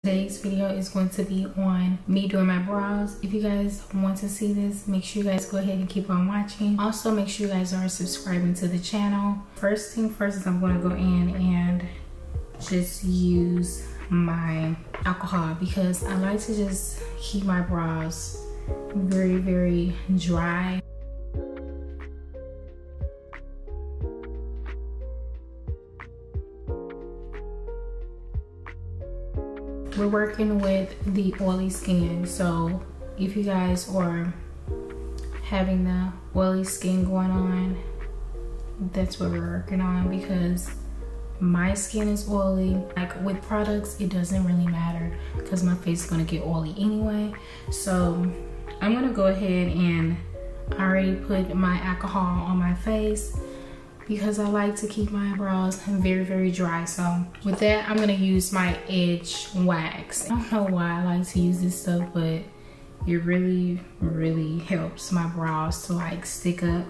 Today's video is going to be on me doing my brows. If you guys want to see this, make sure you guys go ahead and keep on watching. Also, make sure you guys are subscribing to the channel. First thing first is I'm going to go in and just use my alcohol because I like to just keep my brows very dry. We're working with the oily skin, so if you guys are having the oily skin going on, that's what we're working on, because my skin is oily. Like with products, it doesn't really matter because my face is gonna get oily anyway. So I'm gonna go ahead and I already put my alcohol on my face because I like to keep my eyebrows very dry. So with that, I'm gonna use my edge wax. I don't know why I like to use this stuff, but it really helps my brows to like stick up.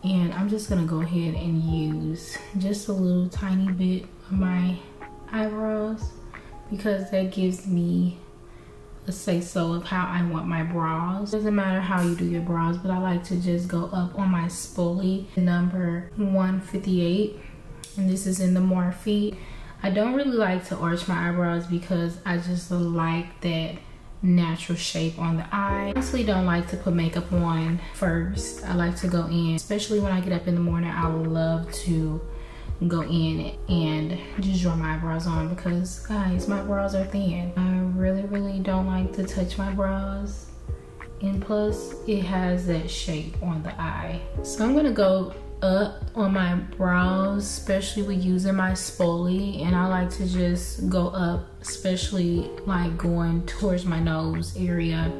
And I'm just gonna go ahead and use just a little tiny bit of my eyebrows because that gives me a say-so of how I want my brows. Doesn't matter how you do your brows, but I like to just go up on my spoolie, number 158, and this is in the Morphe. I don't really like to arch my eyebrows because I just like that natural shape on the eye. I honestly don't like to put makeup on first. I like to go in, especially when I get up in the morning. I love to go in and just draw my eyebrows on because guys, my brows are thin. I really don't like to touch my brows, and plus it has that shape on the eye. So I'm gonna go up on my brows, especially with using my spoolie, and I like to just go up, especially like going towards my nose area,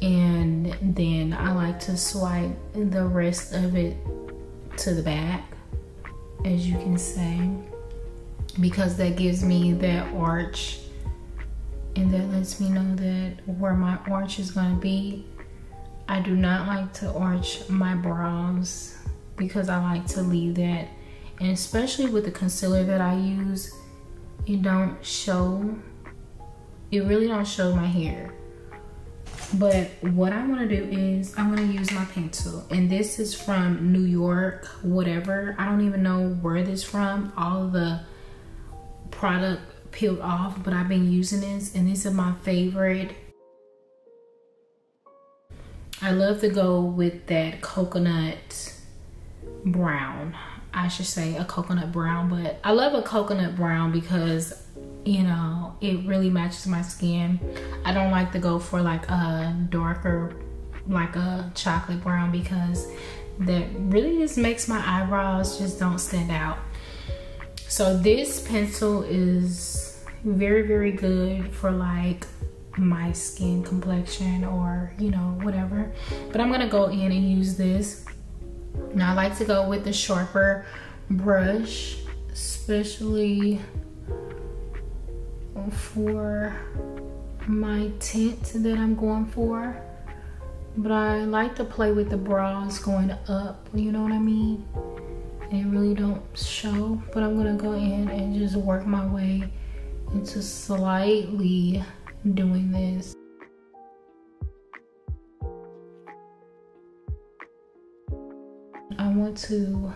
and then I like to swipe the rest of it to the back, as you can see, because that gives me that arch and that lets me know that where my arch is gonna be. I do not like to arch my brows because I like to leave that, and especially with the concealer that I use, it really don't show my hair. But what I want to do is I'm going to use my pencil, and this is from New York whatever. I don't even know where this from. All of the product peeled off, but I've been using this, and these are my favorite. I love to go with that coconut brown. I should say a coconut brown, but I love a coconut brown because, you know, it really matches my skin. I don't like to go for like a darker, like a chocolate brown, because that really just makes my eyebrows just don't stand out. So this pencil is very good for like my skin complexion or, you know, whatever. But I'm gonna go in and use this. Now I like to go with the sharper brush, especially for my tint that I'm going for. But I like to play with the brows going up, you know what I mean? It really don't show, but I'm gonna go in and just work my way into slightly doing this. I want to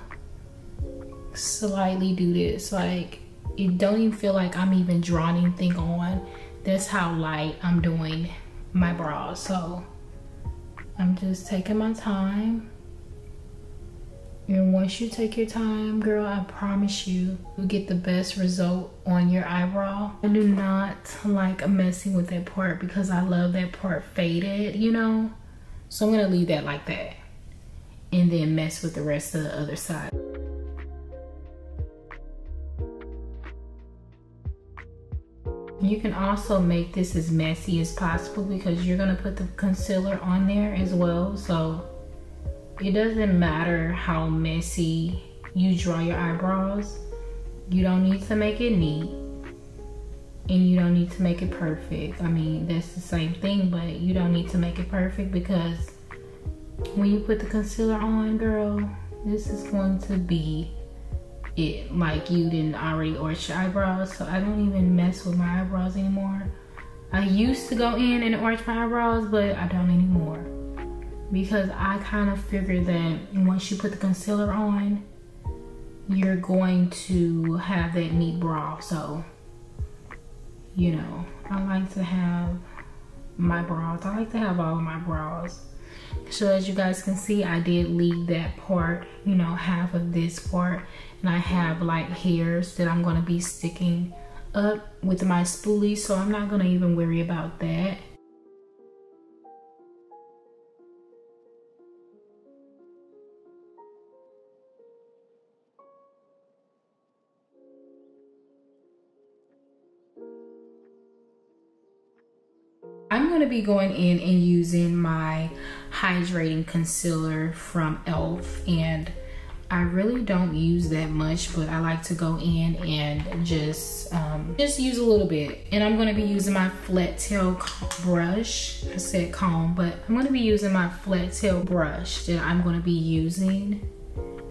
slightly do this, like it don't even feel like I'm even drawing anything on. That's how light I'm doing my brows. So I'm just taking my time, and once you take your time, girl, I promise you you'll get the best result on your eyebrow. I do not like messing with that part because I love that part faded, you know, so I'm gonna leave that like that and then mess with the rest of the other side. You can also make this as messy as possible because you're gonna put the concealer on there as well. So it doesn't matter how messy you draw your eyebrows. You don't need to make it neat, and you don't need to make it perfect. I mean, that's the same thing, but you don't need to make it perfect because when you put the concealer on, girl, this is going to be it like you didn't already arch your eyebrows. So I don't even mess with my eyebrows anymore. I used to go in and arch my eyebrows, but I don't anymore, because I kind of figured that once you put the concealer on, you're going to have that neat brow. So, you know, I like to have my brows. I like to have all of my brows. So as you guys can see, I did leave that part, you know, half of this part, and I have like hairs that I'm going to be sticking up with my spoolie, so I'm not going to even worry about that. I'm going to be going in and using my hydrating concealer from e.l.f. and I really don't use that much, but I like to go in and just use a little bit. And I'm going to be using my flat tail brush. I said comb, but I'm going to be using my flat tail brush that I'm going to be using.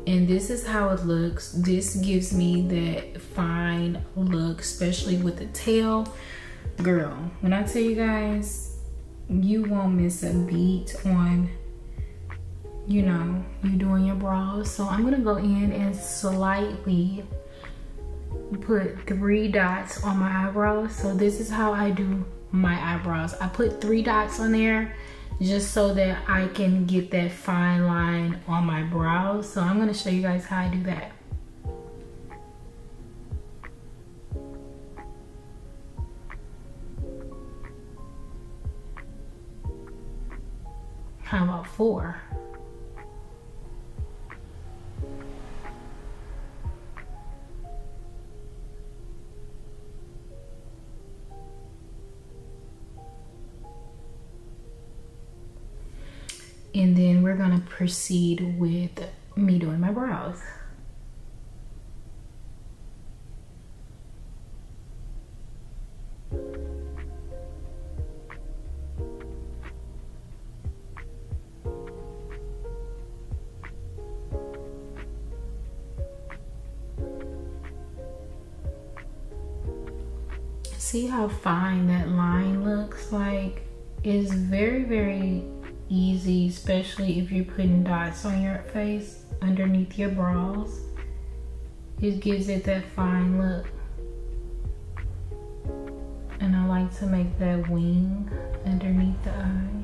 And this is how it looks. This gives me that fine look, especially with the tail. Girl, when I tell you guys, you won't miss a beat on, you know, you doing your brows. So I'm gonna go in and slightly put 3 dots on my eyebrows. So this is how I do my eyebrows. I put 3 dots on there just so that I can get that fine line on my brows. So I'm gonna show you guys how I do that. How about 4? And then we're gonna proceed with me doing my brows. See how fine that line looks? Like, it's very, very easy, especially if you're putting dots on your face underneath your brows. It gives it that fine look. And I like to make that wing underneath the eye.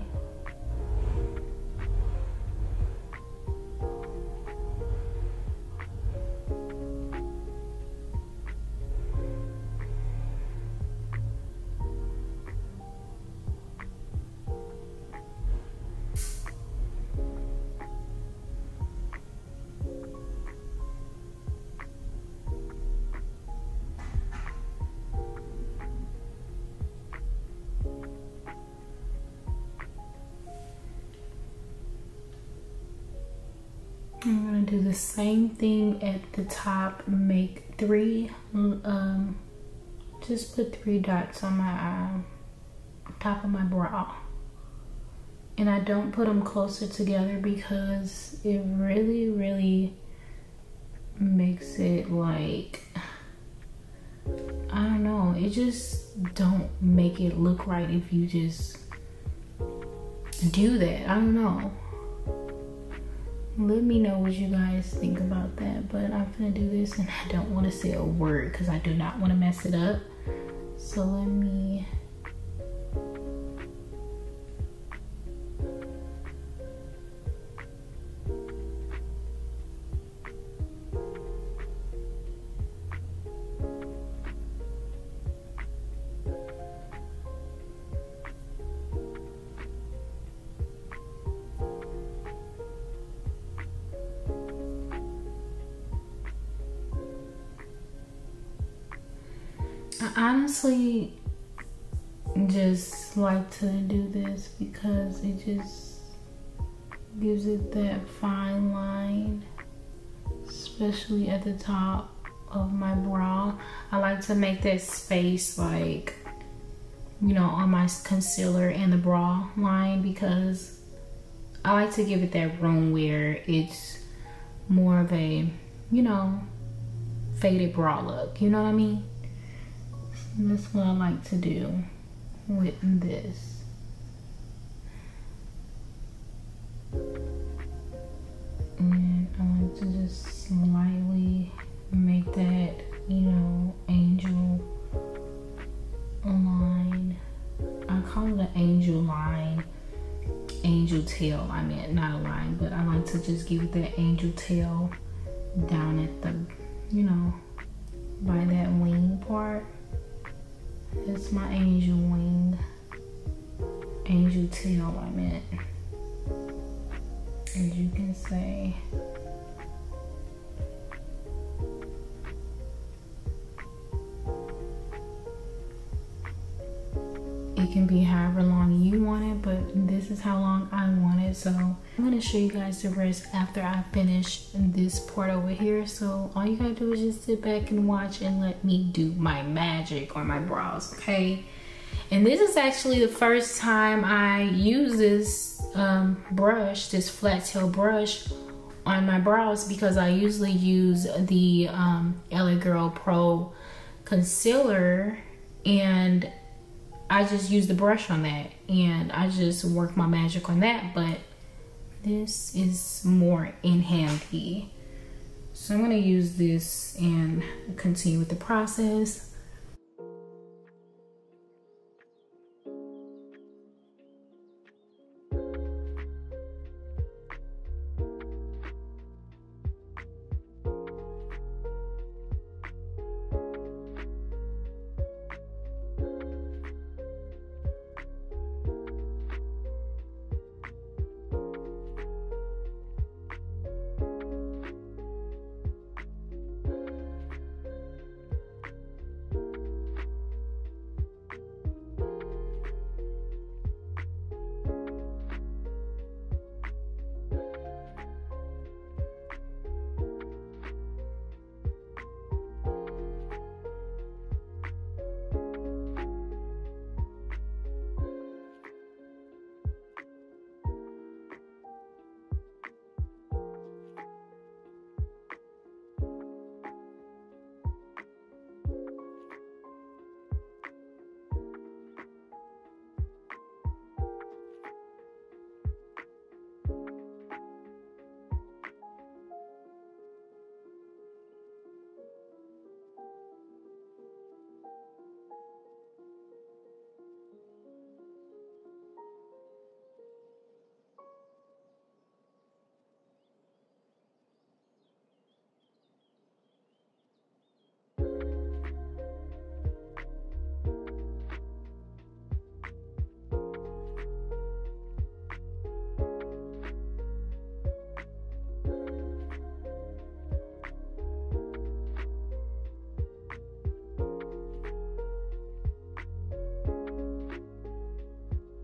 I'm gonna do the same thing at the top. Make 3, just put 3 dots on my top of my brow. And I don't put them closer together because it really, really makes it like, I don't know, it just don't make it look right if you just do that. I don't know. Let me know what you guys think about that. But I'm gonna do this and I don't want to say a word because I do not want to mess it up. So let me I honestly just like to do this because it just gives it that fine line, especially at the top of my brow. I like to make that space, like, you know, on my concealer and the brow line, because I like to give it that room where it's more of a, you know, faded brow look, you know what I mean? That's what I like to do with this. And I like to just slightly make that, you know, angel line. I call it an angel line. Angel tail, I meant, not a line, but I like to just give it that angel tail down at the, you know, by that wing part. That's my angel wing. Angel tail, I meant. As you can say. It can be however long you want it, but this is how long I want it. So I'm gonna show you guys the rest after I finish this part over here. So all you gotta do is just sit back and watch and let me do my magic on my brows, okay? And this is actually the first time I use this brush, this flat tail brush on my brows, because I usually use the LA Girl Pro concealer and I just use the brush on that and I just work my magic on that, but this is more in handy. So I'm gonna use this and continue with the process.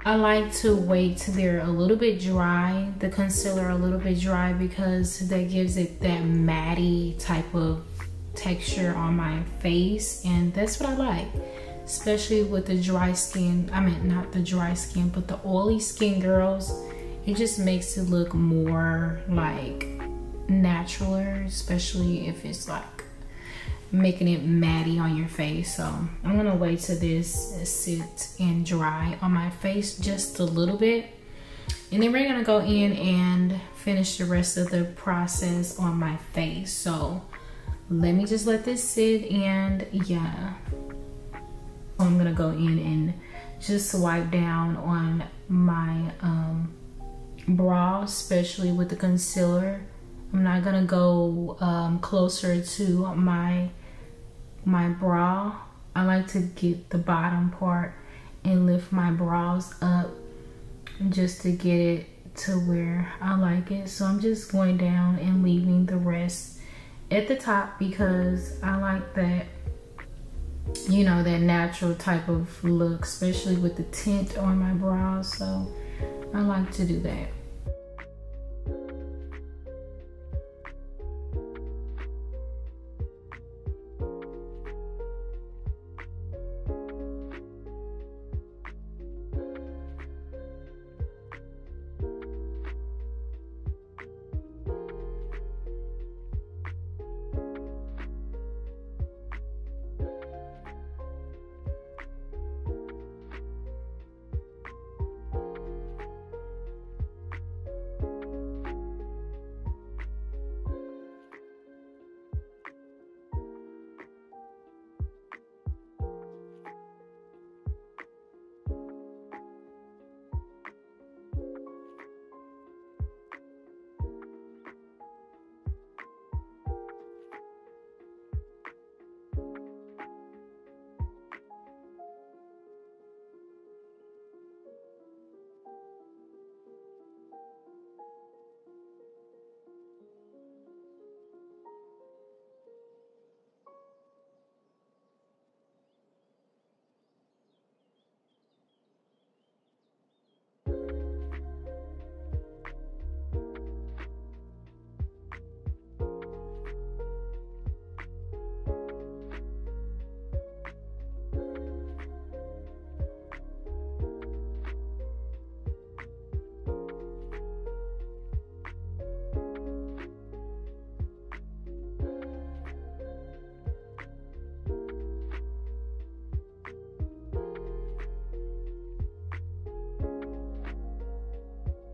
I like to wait till they're a little bit dry, the concealer a little bit dry, because that gives it that matty type of texture on my face, and that's what I like, especially with the dry skin. I mean, not the dry skin, but the oily skin girls. It just makes it look more like natural, especially if it's like making it matty on your face. So I'm gonna wait till this sit and dry on my face just a little bit, and then we're gonna go in and finish the rest of the process on my face. So let me just let this sit, and yeah, I'm gonna go in and just wipe down on my brow, especially with the concealer. I'm not gonna go closer to my brow. I like to get the bottom part and lift my brows up just to get it to where I like it. So I'm just going down and leaving the rest at the top, because I like that, you know, that natural type of look, especially with the tint on my brows. So I like to do that.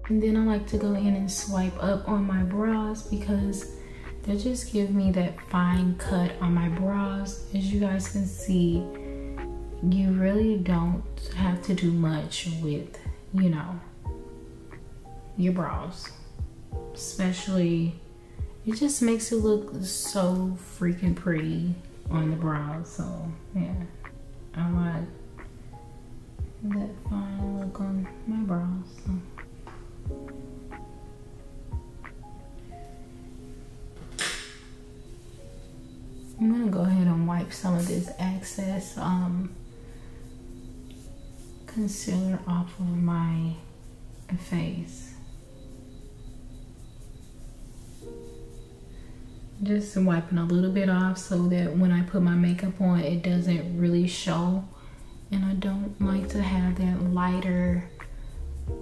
And then I like to go in and swipe up on my brows because they just give me that fine cut on my brows. As you guys can see, you really don't have to do much with, you know, your brows. Especially, it just makes it look so freaking pretty on the brows. So yeah, I like that fine look on my brows. So. I'm gonna go ahead and wipe some of this excess concealer off of my face. Just wiping a little bit off so that when I put my makeup on, it doesn't really show. And I don't like to have that lighter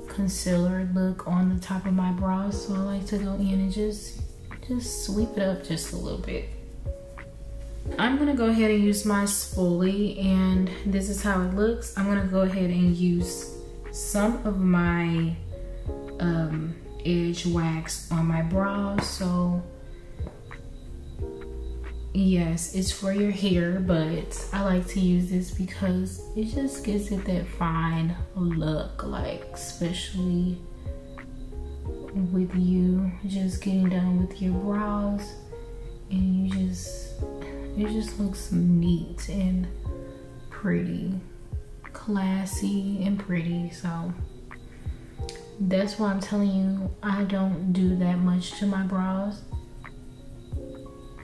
concealer look on the top of my brows, so I like to go in and just sweep it up just a little bit. I'm gonna go ahead and use my spoolie, and this is how it looks. I'm gonna go ahead and use some of my edge wax on my brows. So yes, it's for your hair, but I like to use this because it just gives it that fine look, like especially with you just getting done with your brows, and it just looks neat and pretty, classy and pretty. So that's why I'm telling you, I don't do that much to my brows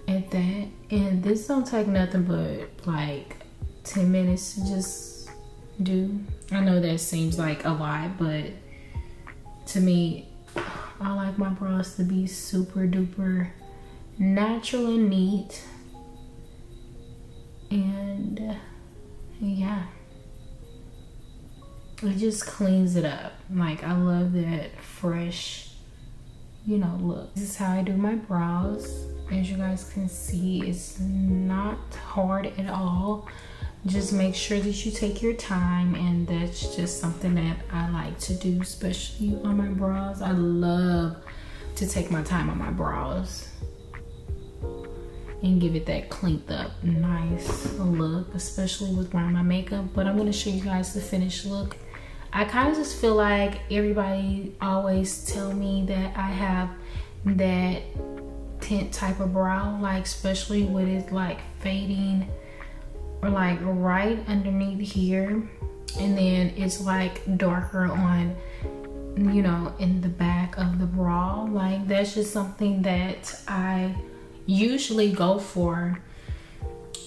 at that. And this don't take nothing but like 10 minutes to just do. I know that seems like a lot, but to me, I like my brows to be super duper natural and neat. And yeah, it just cleans it up. Like, I love that fresh, you know, look. This is how I do my brows. As you guys can see, it's not hard at all. Just make sure that you take your time, and that's just something that I like to do, especially on my brows. I love to take my time on my brows and give it that cleaned up nice look, especially with wearing my makeup. But I'm going to show you guys the finished look. I kind of just feel like everybody always tell me that I have that tint type of brow, like especially with it like fading or like right underneath here, and then it's like darker on, you know, in the back of the brow. Like, that's just something that I usually go for.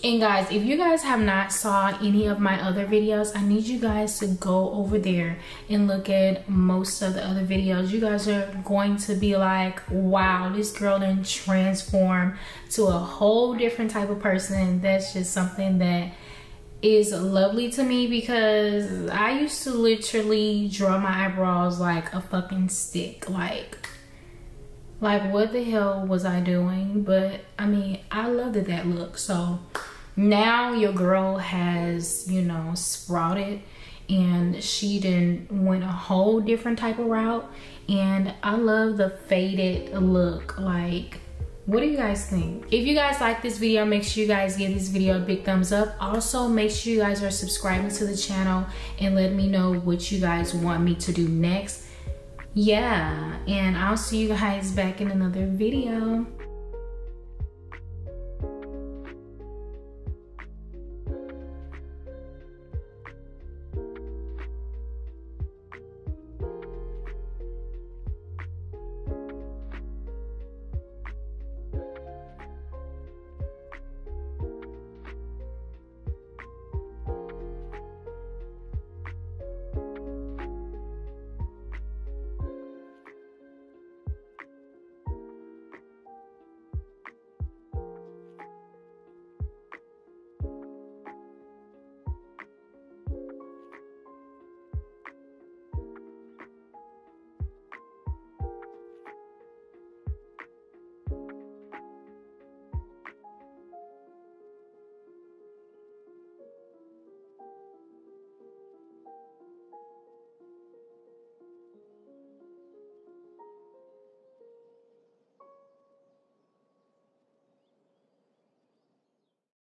And guys, if you guys have not saw any of my other videos, I need you guys to go over there and look at most of the other videos. You guys are going to be like, wow, this girl done transformed to a whole different type of person. That's just something that is lovely to me, because I used to literally draw my eyebrows like a fucking stick. Like what the hell was I doing? But I mean, I loved that look. So now your girl has, you know, sprouted, and she done went a whole different type of route, and I love the faded look. Like, what do you guys think? If you guys like this video, make sure you guys give this video a big thumbs up. Also, make sure you guys are subscribing to the channel and let me know what you guys want me to do next. Yeah, and I'll see you guys back in another video.